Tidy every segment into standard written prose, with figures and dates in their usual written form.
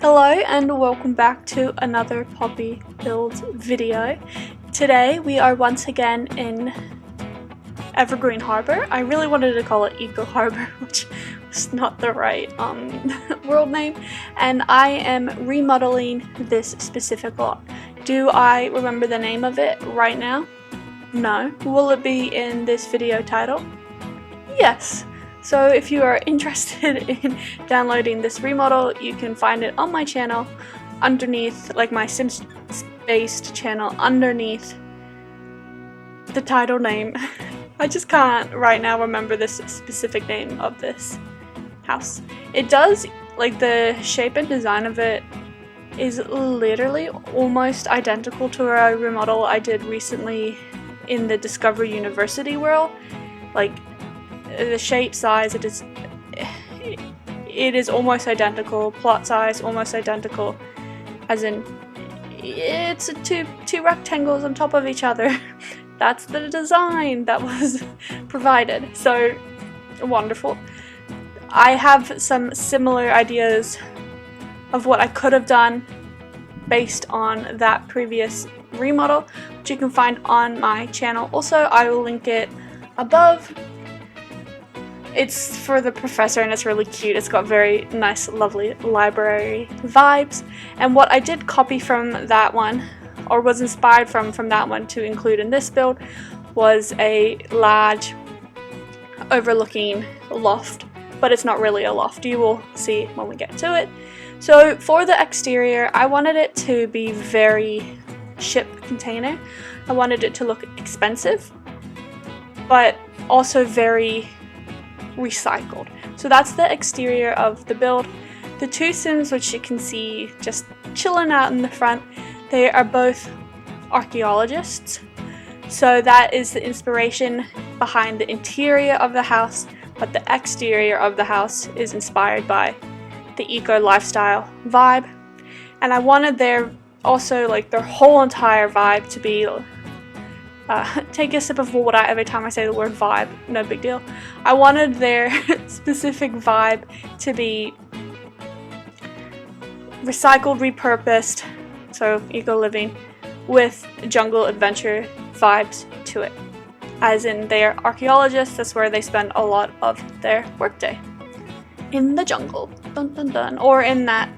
Hello and welcome back to another Poppy Builds video. Today we are once again in Evergreen Harbor. I really wanted to call it Eco Harbor, which is not the right world name, and I am remodeling this specific lot. Do I remember the name of it right now? No. Will it be in this video title? Yes. So if you are interested in downloading this remodel, you can find it on my channel underneath, like my Sims based channel, underneath the title name. I just can't right now remember this specific name of this house. It does, like, the shape and design of it is literally almost identical to a remodel I did recently in the Discovery University world. Like, the shape, size, it is almost identical. Plot size almost identical, as in it's two rectangles on top of each other. That's the design that was provided. So wonderful. I have some similar ideas of what I could have done based on that previous remodel, which you can find on my channel. Also, I will link it above. It's for the professor and it's really cute. It's got very nice, lovely library vibes. And what I did copy from that one, or was inspired from that one to include in this build, was a large overlooking loft. But it's not really a loft. You will see when we get to it. So for the exterior, I wanted it to be very ship container. I wanted it to look expensive, but also very recycled. So that's the exterior of the build. The two Sims, which you can see just chilling out in the front, they are both archaeologists. So that is the inspiration behind the interior of the house, but the exterior of the house is inspired by the eco lifestyle vibe. And I wanted their also, like, their whole entire vibe to be take a sip of water every time I say the word vibe, no big deal. I wanted their specific vibe to be recycled, repurposed, so eco-living, with jungle adventure vibes to it. As in, they're archaeologists, that's where they spend a lot of their workday. In the jungle, dun dun dun, or in that,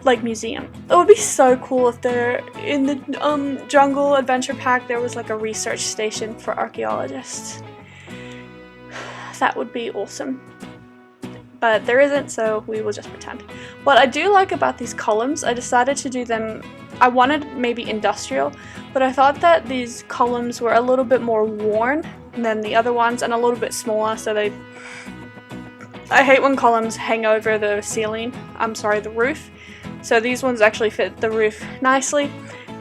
like, museum. It would be so cool if there, in the jungle adventure pack, there was like a research station for archaeologists. That would be awesome. But there isn't, so we will just pretend. What I do like about these columns, I decided to do them, I wanted maybe industrial, but I thought that these columns were a little bit more worn than the other ones and a little bit smaller, so I hate when columns hang over the ceiling, the roof. So these ones actually fit the roof nicely,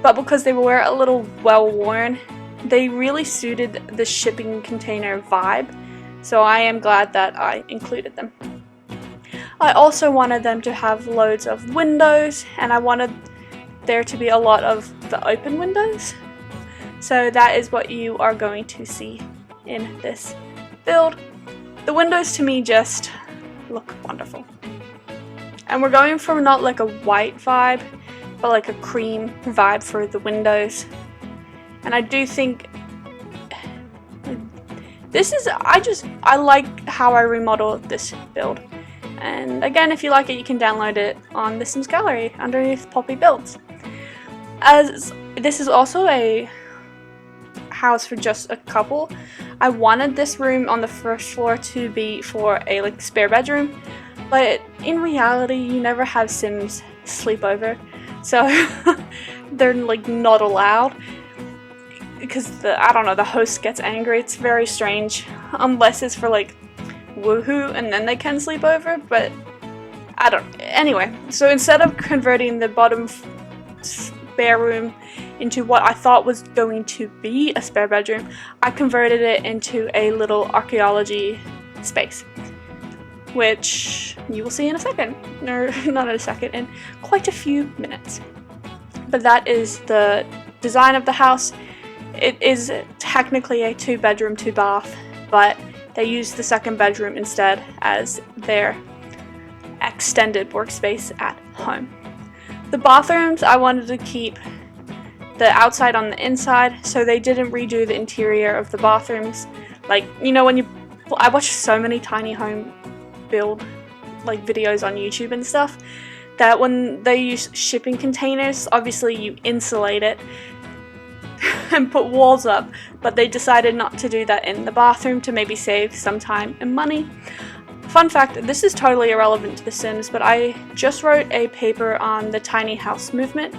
but because they were a little well worn, they really suited the shipping container vibe, so I am glad that I included them. I also wanted them to have loads of windows, and I wanted there to be a lot of the open windows. So that is what you are going to see in this build. The windows to me just look wonderful. And we're going from not like a white vibe, but like a cream vibe for the windows. And I do think this is, I like how I remodeled this build. And again, if you like it, you can download it on the Sims Gallery underneath Poppy Builds. As this is also a house for just a couple, I wanted this room on the first floor to be for a, like, spare bedroom. But in reality, you never have Sims sleep over, so they're, like, not allowed, because the host gets angry. It's very strange, unless it's for, like, woohoo, and then they can sleep over, but anyway, so instead of converting the bottom spare room into what I thought was going to be a spare bedroom, I converted it into a little archaeology space, which you will see in a second, or not in a second, in quite a few minutes. But that is the design of the house. It is technically a 2-bedroom, 2-bath, but they use the second bedroom instead as their extended workspace at home. The bathrooms, I wanted to keep the outside on the inside, so they didn't redo the interior of the bathrooms. Like, you know, I watch so many tiny home build like videos on YouTube and stuff, that when they use shipping containers, obviously you insulate it and put walls up, but they decided not to do that in the bathroom to maybe save some time and money. Fun fact, this is totally irrelevant to The Sims, but I just wrote a paper on the tiny house movement,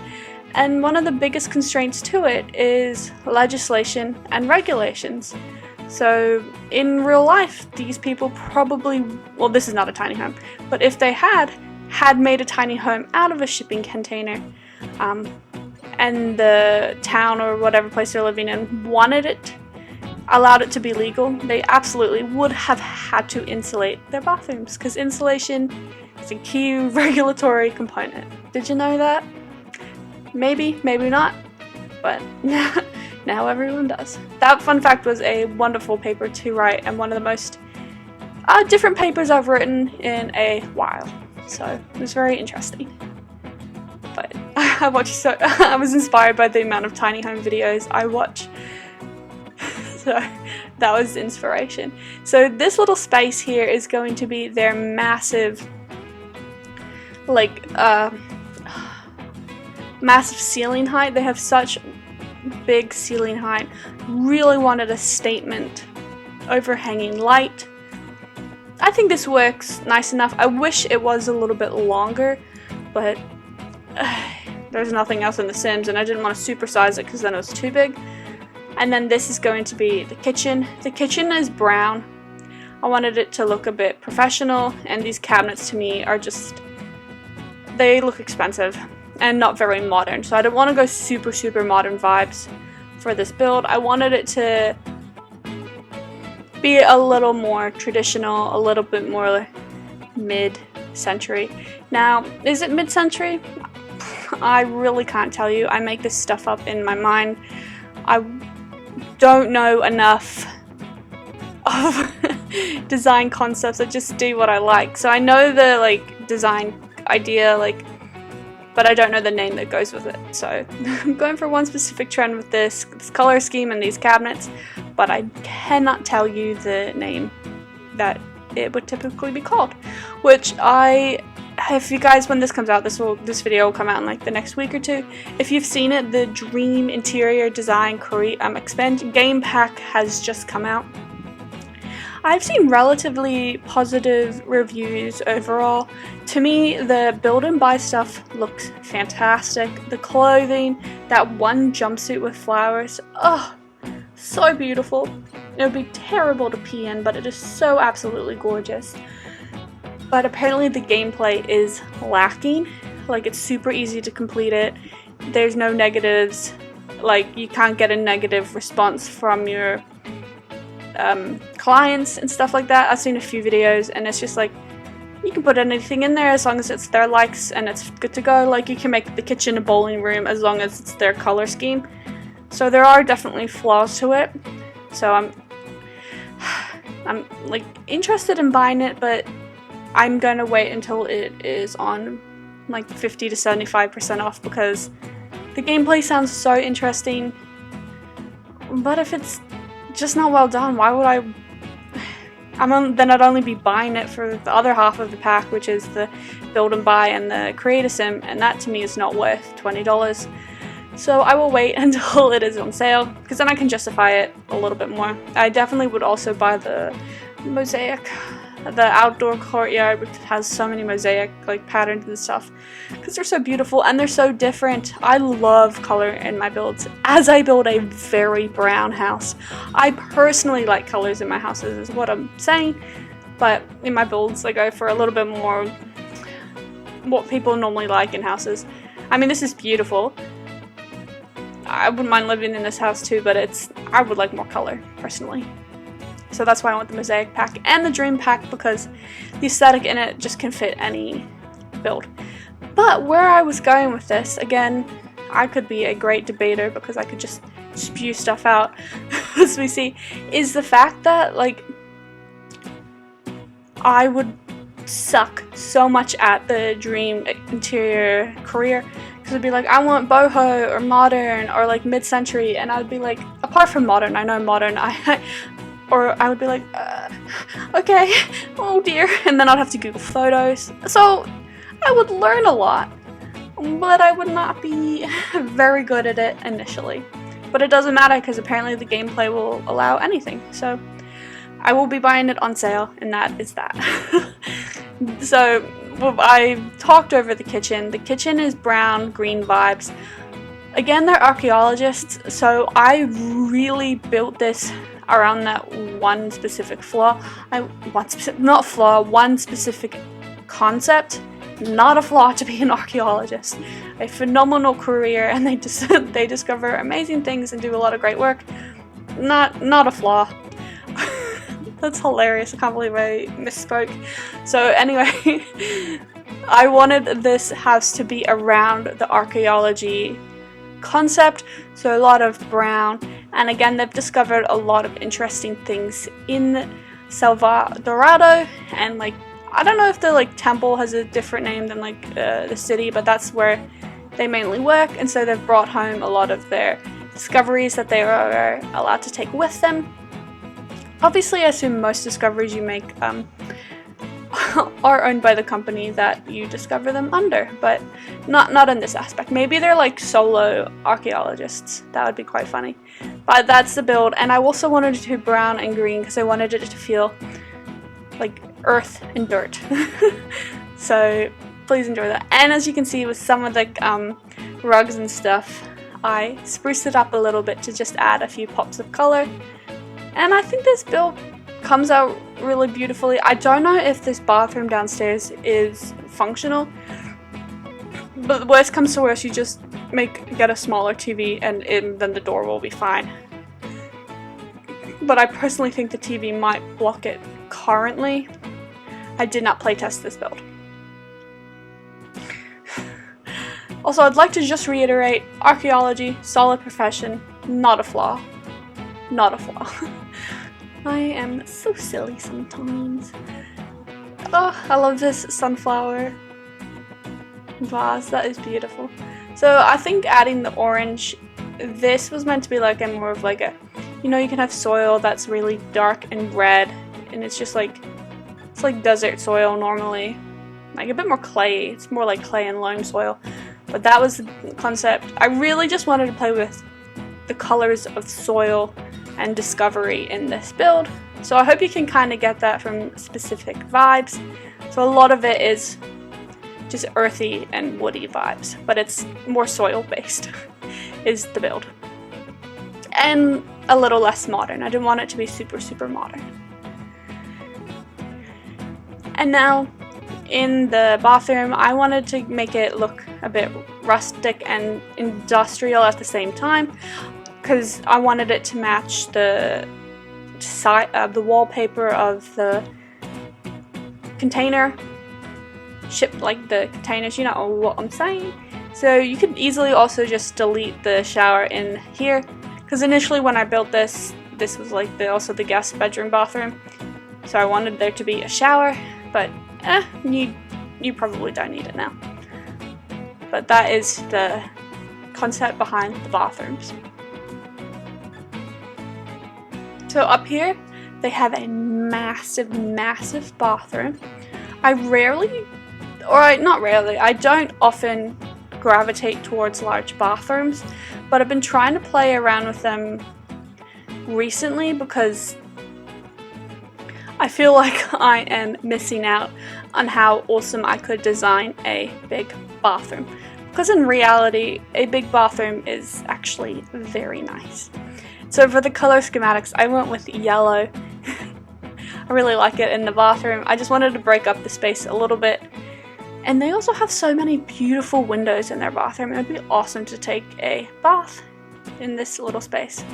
and one of the biggest constraints to it is legislation and regulations. So in real life, these people probably, well, this is not a tiny home, but if they had made a tiny home out of a shipping container, and the town or whatever place they're living in allowed it to be legal, they absolutely would have had to insulate their bathrooms, because insulation is a key regulatory component. Did you know that? Maybe, maybe not, but now everyone does. That fun fact was a wonderful paper to write, and one of the most different papers I've written in a while. So it was very interesting. But I was inspired by the amount of tiny home videos I watch. So that was inspiration. So this little space here is going to be their massive, like, massive ceiling height. They have such big ceiling height. Really wanted a statement overhanging light. I think this works nice enough. I wish it was a little bit longer, but there's nothing else in The Sims, and I didn't want to supersize it because then it was too big. And then this is going to be the kitchen. The kitchen is brown. I wanted it to look a bit professional, and these cabinets to me are just, they look expensive and not very modern. So I don't want to go super modern vibes for this build. I wanted it to be a little more traditional, a little bit more mid-century. Now, is it mid-century? I really can't tell you. I make this stuff up in my mind. I don't know enough of design concepts. I just do what I like. So I know the like design idea, like, but I don't know the name that goes with it. So I'm going for one specific trend with this color scheme and these cabinets, but I cannot tell you the name that it would typically be called. Which if you guys, when this comes out, this video will come out in like the next week or two. If you've seen it, the Dream Interior Design game pack has just come out. I've seen relatively positive reviews overall. To me, the build and buy stuff looks fantastic. The clothing, that one jumpsuit with flowers, oh, so beautiful. It would be terrible to pee in, but it is so absolutely gorgeous. But apparently the gameplay is lacking. Like, it's super easy to complete it. There's no negatives. Like, you can't get a negative response from your clients and stuff like that. I've seen a few videos, and it's just like, you can put anything in there as long as it's their likes and it's good to go. Like, you can make the kitchen a bowling room as long as it's their color scheme. So there are definitely flaws to it. So I'm like interested in buying it, but I'm gonna wait until it is on like 50 to 75% off, because the gameplay sounds so interesting. But if it's just not well done, why would then I'd only be buying it for the other half of the pack, which is the build and buy and the create a sim, and that to me is not worth $20. So I will wait until it is on sale, because then I can justify it a little bit more. I definitely would also buy the mosaic, the outdoor courtyard, which has so many mosaic like patterns and stuff, because they're so beautiful and they're so different. I love color in my builds, as I build a very brown house. I personally like colors in my houses, is what I'm saying, but in my builds I go for a little bit more what people normally like in houses. I mean, this is beautiful. I wouldn't mind living in this house too, but I would like more color personally. So that's why I want the mosaic pack and the dream pack, because the aesthetic in it just can fit any build. But where I was going with this, again, I could be a great debater because I could just spew stuff out, as we see, is the fact that, like, I would suck so much at the dream interior career, because it'd be like, I want boho or modern or like mid-century, and I'd be like, apart from modern, I know modern, or I would be like, okay, oh dear, and then I'd have to Google photos. So I would learn a lot, but I would not be very good at it initially. But it doesn't matter, because apparently the gameplay will allow anything. So I will be buying it on sale, and that is that. So I talked over the kitchen. The kitchen is brown, green vibes. Again, they're archaeologists, so I really built this around that one specific flaw. One specific concept. Not a flaw to be an archaeologist. A phenomenal career, and they discover amazing things and do a lot of great work. Not a flaw. That's hilarious. I can't believe I misspoke. So anyway, I wanted this house to be around the archaeology concept, so a lot of brown, and again they've discovered a lot of interesting things in Salvadorado, and like, I don't know if the like temple has a different name than like the city, but that's where they mainly work, and so they've brought home a lot of their discoveries that they are allowed to take with them. Obviously, I assume most discoveries you make are owned by the company that you discover them under, but not in this aspect. Maybe they're like solo archaeologists. That would be quite funny. But that's the build, and I also wanted it to be brown and green because I wanted it to feel like earth and dirt. So please enjoy that. And as you can see with some of the rugs and stuff, I spruced it up a little bit to just add a few pops of color. And I think this build comes out really beautifully. I don't know if this bathroom downstairs is functional, but worst comes to worst, you just get a smaller TV and then the door will be fine. But I personally think the TV might block it currently. I did not playtest this build. Also, I'd like to just reiterate, archaeology, solid profession, not a flaw. Not a flaw. I am so silly sometimes. Oh, I love this sunflower vase. That is beautiful. So I think adding the orange, this was meant to be like more of like a, you know, you can have soil that's really dark and red, and it's just like, it's like desert soil normally. Like a bit more clay. It's more like clay and loam soil. But that was the concept. I really just wanted to play with the colors of soil and discovery in this build, so I hope you can kind of get that from specific vibes. So a lot of it is just earthy and woody vibes, but it's more soil based is the build, and a little less modern. I didn't want it to be super modern. And now in the bathroom, I wanted to make it look a bit rustic and industrial at the same time, because I wanted it to match the the wallpaper of the container, like the containers, you know what I'm saying. So you could easily also just delete the shower in here, because initially when I built this was like also the guest bedroom bathroom, so I wanted there to be a shower, but you probably don't need it now. But that is the concept behind the bathrooms. So up here, they have a massive bathroom. I don't often gravitate towards large bathrooms, but I've been trying to play around with them recently because I feel like I am missing out on how awesome I could design a big bathroom. Because in reality, a big bathroom is actually very nice. So for the color schematics, I went with yellow. I really like it in the bathroom. I just wanted to break up the space a little bit. And they also have so many beautiful windows in their bathroom. It would be awesome to take a bath in this little space.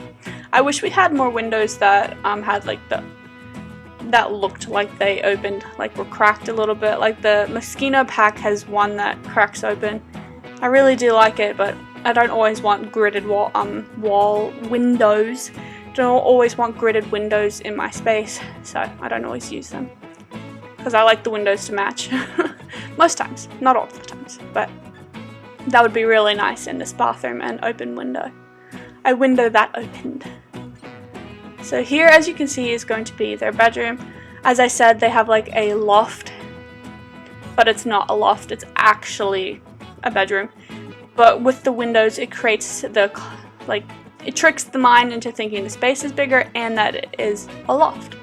I wish we had more windows that had like that looked like they opened, like were cracked a little bit. Like the Moschino pack has one that cracks open. I really do like it, but I don't always want gridded wall windows. Don't always want gridded windows in my space, so I don't always use them. because I like the windows to match. Most times, not all the times, but that would be really nice in this bathroom, an open window. A window that opened. So here, as you can see, is going to be their bedroom. As I said, they have like a loft, but it's not a loft, it's actually a bedroom. But with the windows, it creates the, like, it tricks the mind into thinking the space is bigger and that it is a loft.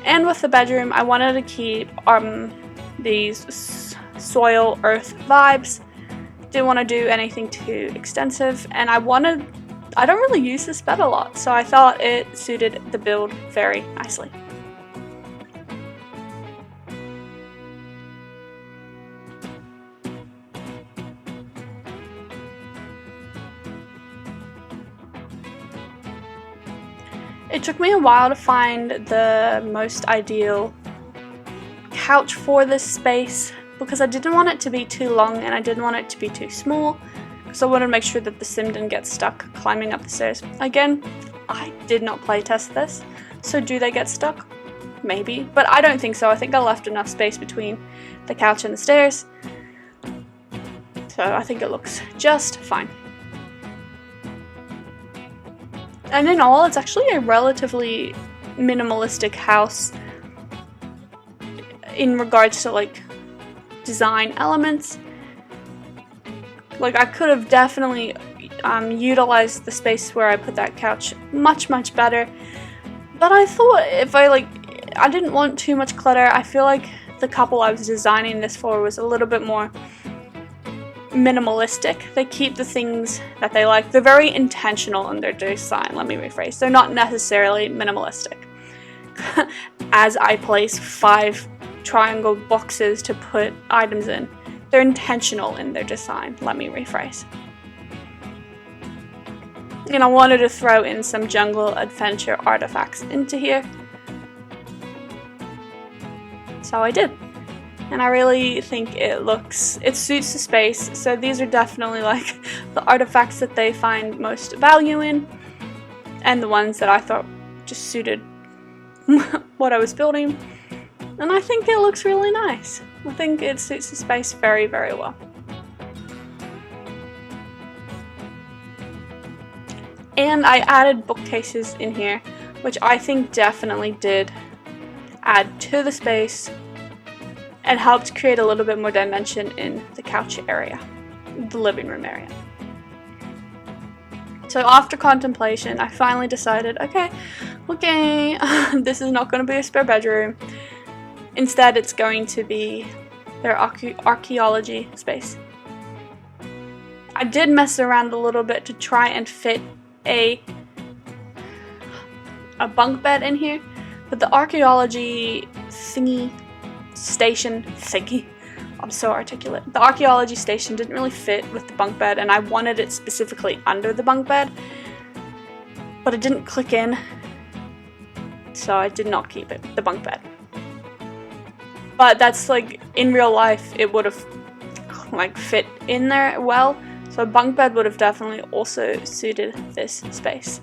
And with the bedroom, I wanted to keep these soil earth vibes. Didn't want to do anything too extensive, and I don't really use this bed a lot, so I thought it suited the build very nicely. It took me a while to find the most ideal couch for this space because I didn't want it to be too long and I didn't want it to be too small, because I wanted to make sure that the sim didn't get stuck climbing up the stairs. Again, I did not playtest this, so do they get stuck? Maybe, but I don't think so. I think I left enough space between the couch and the stairs, so I think it looks just fine. And in all, it's actually a relatively minimalistic house in regards to like design elements. Like, I could have definitely utilized the space where I put that couch much better, but I thought if I didn't want too much clutter. I feel like the couple I was designing this for was a little bit more minimalistic. They keep the things that they like. They're very intentional in their design, let me rephrase. They're not necessarily minimalistic. As I place 5 triangle boxes to put items in, they're intentional in their design, let me rephrase. And I wanted to throw in some jungle adventure artifacts into here, so I did. And I really think it suits the space. So these are definitely like the artifacts that they find most value in, and the ones that I thought just suited what I was building. And I think it looks really nice. I think it suits the space very well. And I added bookcases in here, which I think definitely did add to the space and helped create a little bit more dimension in the couch area, the living room area. So after contemplation, I finally decided, okay, this is not going to be a spare bedroom. Instead, it's going to be their archaeology space. I did mess around a little bit to try and fit a bunk bed in here, but the archaeology station thingy, I'm so articulate. The archaeology station didn't really fit with the bunk bed, and I wanted it specifically under the bunk bed, but it didn't click in, so I did not keep it, the bunk bed. But that's like, in real life, it would have like fit in there well, so a bunk bed would have definitely also suited this space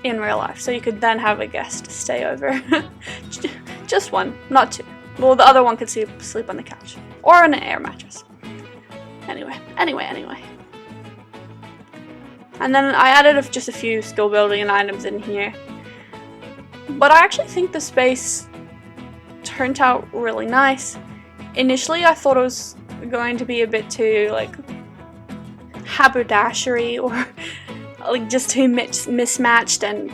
in real life, so you could then have a guest stay over. Just one, not 2. Well, the other one could sleep on the couch or on an air mattress. Anyway. And then I added just a few skill building items in here. But I actually think the space turned out really nice. Initially, I thought it was going to be a bit too like haberdashery or like just too mismatched and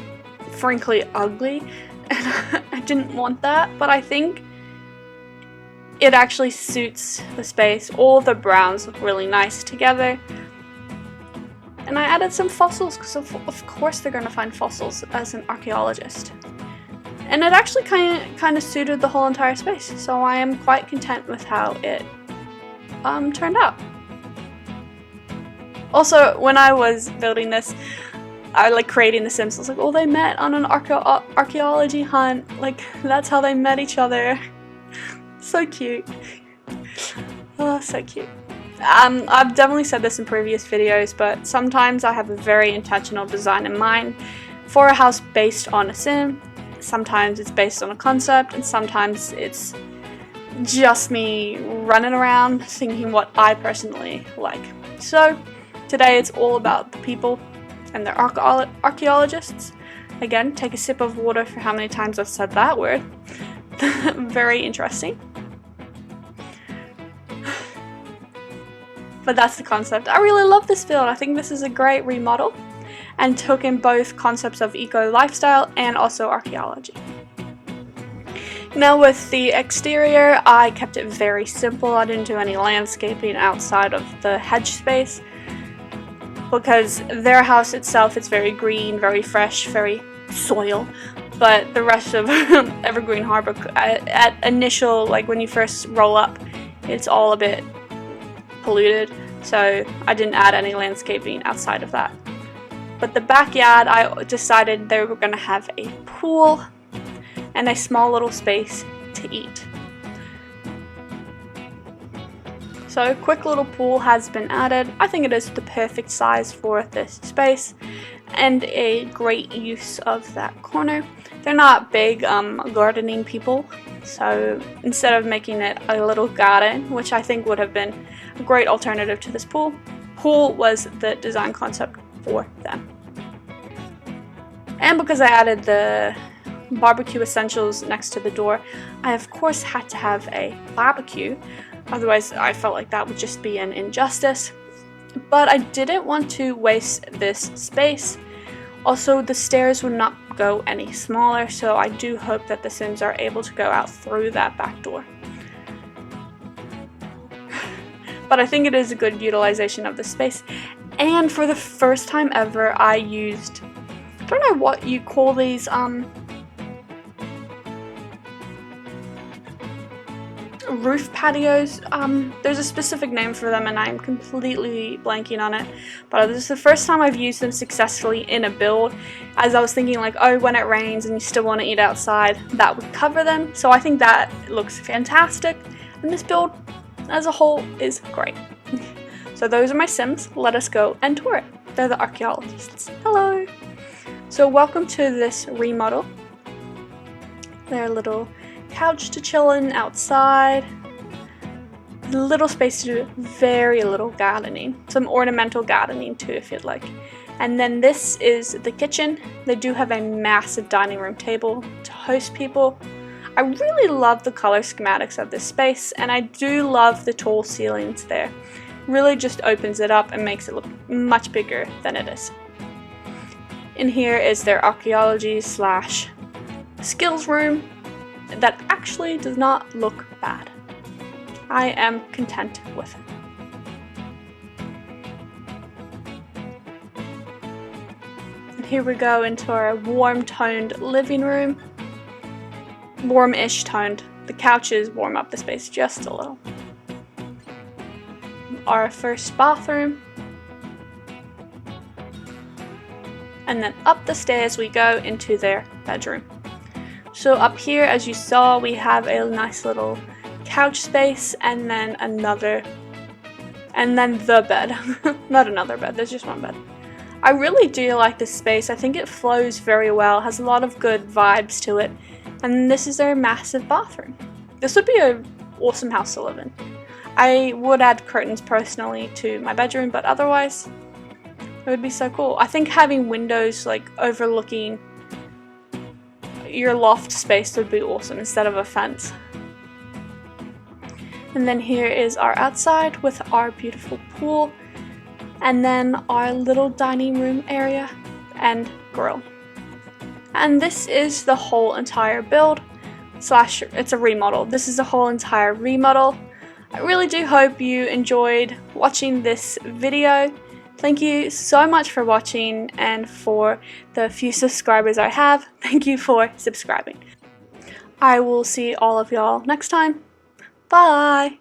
frankly ugly. And I didn't want that, but I think it actually suits the space. All the browns look really nice together. And I added some fossils because of course they're going to find fossils as an archaeologist. And it actually kind of suited the whole entire space, so I am quite content with how it turned out. Also, when I was building this, I like creating the Sims, I was like, oh, they met on an archaeology hunt. Like, that's how they met each other. So cute. Oh, so cute. I've definitely said this in previous videos, but sometimes I have a very intentional design in mind for a house based on a sim. sometimes it's based on a concept, and sometimes it's just me running around thinking what I personally like. So today it's all about the people and their archaeologists. Again, take a sip of water for how many times I've said that word. Very interesting. But that's the concept. I really love this build. I think this is a great remodel and took in both concepts of eco-lifestyle and also archaeology. Now with the exterior, I kept it very simple. I didn't do any landscaping outside of the hedge space because their house itself is very green, very fresh, very soil. But the rest of Evergreen Harbor, at initial, like when you first roll up, it's all a bit polluted. So I didn't add any landscaping outside of that. But the backyard, I decided they were going to have a pool and a small little space to eat. So a quick little pool has been added. I think it is the perfect size for this space and a great use of that corner. They're not big gardening people, so instead of making it a little garden, which I think would have been a great alternative to this pool was the design concept for them. And because I added the barbecue essentials next to the door, I of course had to have a barbecue, otherwise I felt like that would just be an injustice. But I didn't want to waste this space. Also, the stairs would not go any smaller, so I do hope that the Sims are able to go out through that back door. But I think it is a good utilization of the space, and for the first time ever I used, I don't know what you call these, roof patios. There's a specific name for them and I'm completely blanking on it, but this is the first time I've used them successfully in a build, as I was thinking like, oh, when it rains and you still want to eat outside, that would cover them. So I think that looks fantastic, and this build as a whole is great. So those are my Sims. Let us go and tour it. They're the archaeologists. Hello! So welcome to this remodel. Their little couch to chill in outside. Little space to do very little gardening. Some ornamental gardening too if you'd like. And then this is the kitchen. They do have a massive dining room table to host people. I really love the color schematics of this space, and I do love the tall ceilings there. Really just opens it up and makes it look much bigger than it is. In here is their archaeology / skills room that actually does not look bad. I am content with it. And here we go into our warm-toned living room. Warm-ish toned. The couches warm up the space just a little. Our first bathroom. And then up the stairs we go into their bedroom. So up here, as you saw, we have a nice little couch space and then the bed. Not another bed, there's just one bed. I really do like this space. I think it flows very well, has a lot of good vibes to it. And this is their massive bathroom. This would be an awesome house to live in. I would add curtains personally to my bedroom, but otherwise, it would be so cool. I think having windows like overlooking your loft space would be awesome instead of a fence. And then here is our outside with our beautiful pool, and then our little dining room area and grill. And this is the whole entire build / it's a remodel. This is the whole entire remodel. I really do hope you enjoyed watching this video. Thank you so much for watching, and for the few subscribers I have, thank you for subscribing. I will see all of y'all next time. Bye!